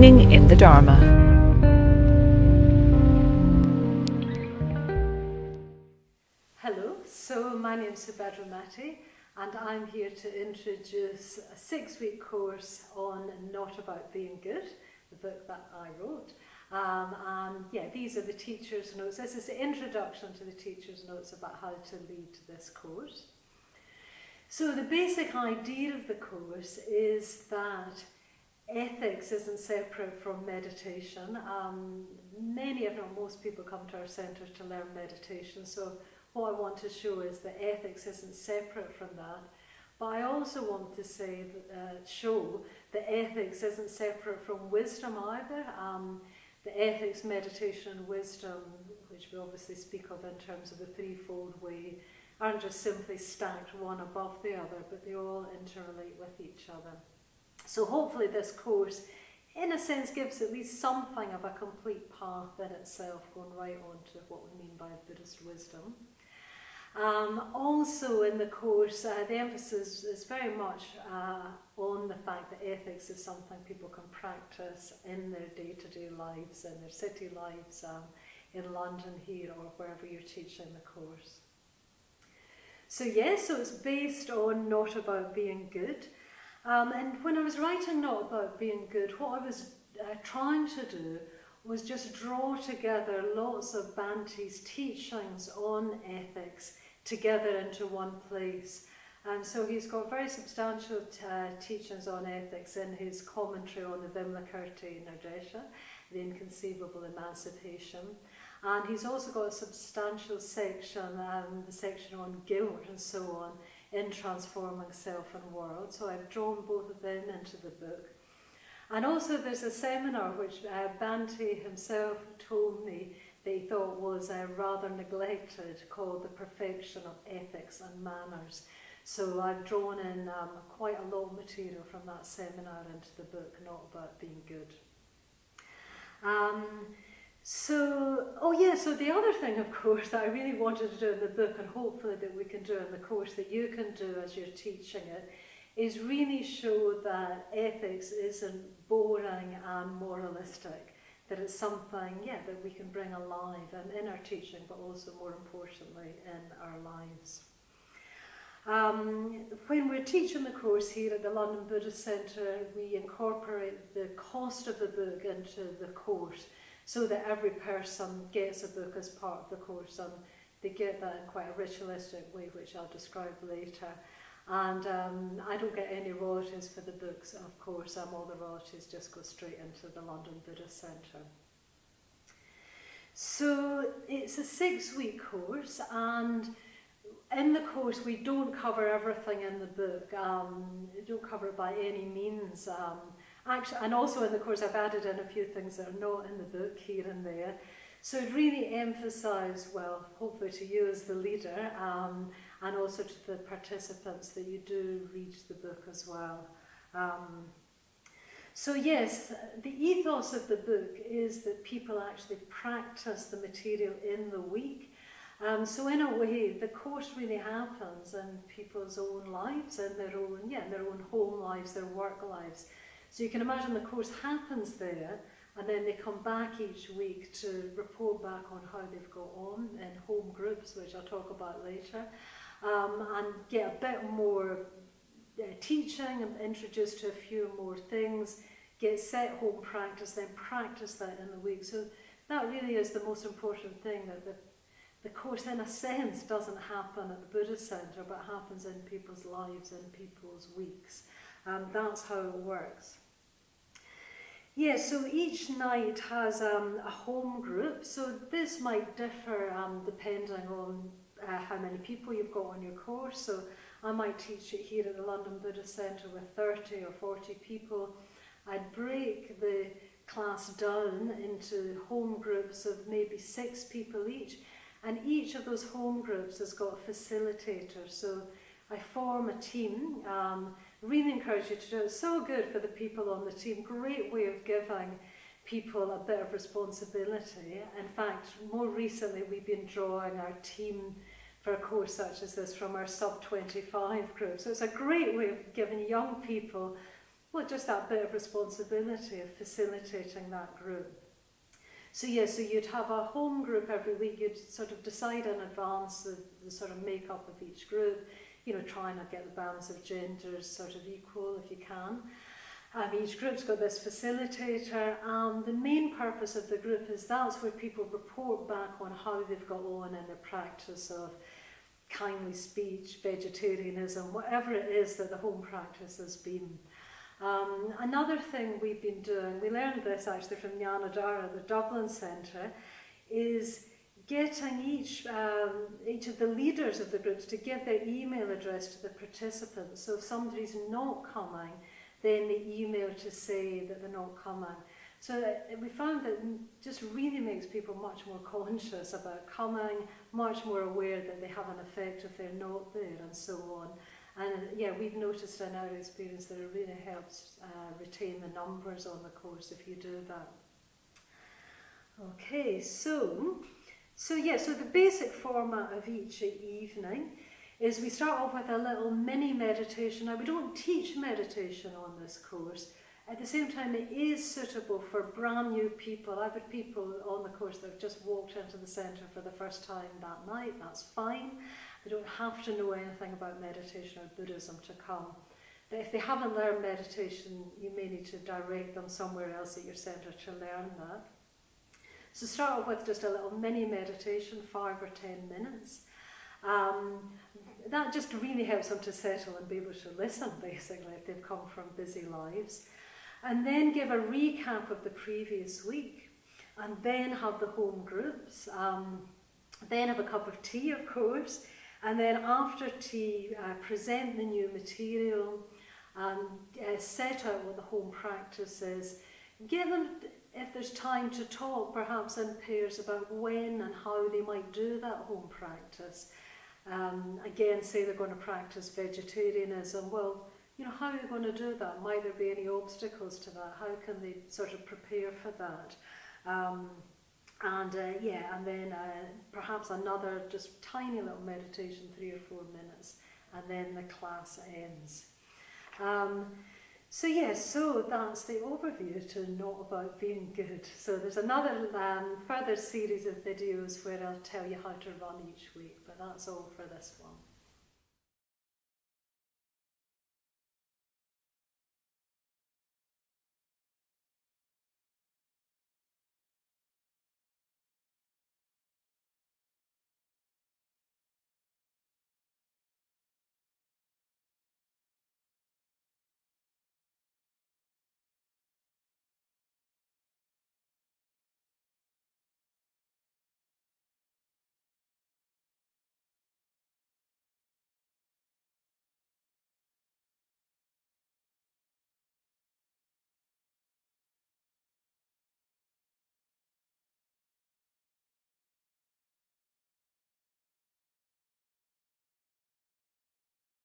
meaning in the Dharma. Hello, so my name is Subhdramati and I'm here to introduce a 6-week course on Not About Being Good, the book that I wrote. These are the teacher's notes. This is the introduction to the teacher's notes about how to lead this course. So the basic idea of the course is that ethics isn't separate from meditation. Many, if not most people, come to our centre to learn meditation. So what I want to show is that ethics isn't separate from that. But I also want to show that ethics isn't separate from wisdom either. The ethics, meditation, and wisdom, which we obviously speak of in terms of the threefold way, aren't just simply stacked one above the other, but they all interrelate with each other. So hopefully this course, in a sense, gives at least something of a complete path in itself, going right on to what we mean by Buddhist wisdom. Also in the course, the emphasis is very much on the fact that ethics is something people can practice in their day-to-day lives, in their city lives, in London here or wherever you're teaching the course. So it's based on Not About Being Good. And when I was writing Not About Being Good, what I was trying to do was just draw together lots of Bhante's teachings on ethics together into one place. And so he's got very substantial teachings on ethics in his commentary on the Vimalakirti Nirdesha, the Inconceivable Emancipation. And he's also got a substantial section, the section on guilt and so on, in Transforming Self and World. So I've drawn both of them into the book. And also there's a seminar which Bhante himself told me that he thought was rather neglected, called The Perfection of Ethics and Manners. So I've drawn in quite a lot of material from that seminar into the book, Not About Being Good. So the other thing, of course, that I really wanted to do in the book, and hopefully that we can do in the course that you can do as you're teaching it, is really show that ethics isn't boring and moralistic, that it's something, that we can bring alive and in our teaching, but also more importantly in our lives. When we're teaching the course here at the London Buddhist Centre, we incorporate the cost of the book into the course so that every person gets a book as part of the course, and they get that in quite a ritualistic way, which I'll describe later. And I don't get any royalties for the books, of course. All the royalties just go straight into the London Buddhist Centre. So it's a 6-week course, and in the course we don't cover everything in the book. We don't cover it by any means. And also in the course I've added in a few things that are not in the book here and there. So it really emphasise, well, hopefully to you as the leader, and also to the participants, that you do read the book as well. The ethos of the book is that people actually practice the material in the week. So in a way, the course really happens in people's own lives, in their own home lives, their work lives. So you can imagine the course happens there, and then they come back each week to report back on how they've got on in home groups, which I'll talk about later, and get a bit more teaching and introduced to a few more things, get set home practice, then practice that in the week. So that really is the most important thing, that the course in a sense doesn't happen at the Buddhist Centre, but happens in people's lives, in people's weeks. That's how it works. So each night has a home group, so this might differ depending on how many people you've got on your course. So I might teach it here at the London Buddhist Centre with 30 or 40 people. I'd break the class down into home groups of maybe 6 people each, and each of those home groups has got a facilitator. So I form a team. Really encourage you to do it. It's so good for the people on the team. Great way of giving people a bit of responsibility. In fact, more recently we've been drawing our team for a course such as this from our sub-25 group. So it's a great way of giving young people well, just that bit of responsibility of facilitating that group. So yeah, so you'd have a home group every week. You'd sort of decide in advance the sort of makeup of each group, you know, trying to get the balance of genders sort of equal if you can. Each group's got this facilitator. The main purpose of the group is that's where people report back on how they've got on in their practice of kindly speech, vegetarianism, whatever it is that the home practice has been. Another thing we've been doing, we learned this actually from Yanadara at the Dublin Centre, is getting each of the leaders of the groups to give their email address to the participants. So if somebody's not coming, then they email to say that they're not coming. So we found that it just really makes people much more conscious about coming, much more aware that they have an effect if they're not there, and so on. And yeah, we've noticed in our experience that it really helps retain the numbers on the course if you do that. Okay, so the basic format of each evening is we start off with a little mini meditation. Now, we don't teach meditation on this course. At the same time, it is suitable for brand new people. I've had people on the course that have just walked into the centre for the first time that night. That's fine. They don't have to know anything about meditation or Buddhism to come. But if they haven't learned meditation, you may need to direct them somewhere else at your centre to learn that. So start off with just a little mini meditation, 5 or 10 minutes. That just really helps them to settle and be able to listen, basically, if they've come from busy lives. And then give a recap of the previous week, and then have the home groups. Then have a cup of tea, of course, and then after tea, present the new material, set out what the home practice is. Give them, if there's time to talk, perhaps in pairs about when and how they might do that home practice. Again, say they're going to practice vegetarianism. Well, you know, how are they going to do that? Might there be any obstacles to that? How can they sort of prepare for that? And then perhaps another just tiny little meditation, 3 or 4 minutes, and then the class ends. So that's the overview to Not About Being Good. So there's another further series of videos where I'll tell you how to run each week, but that's all for this one.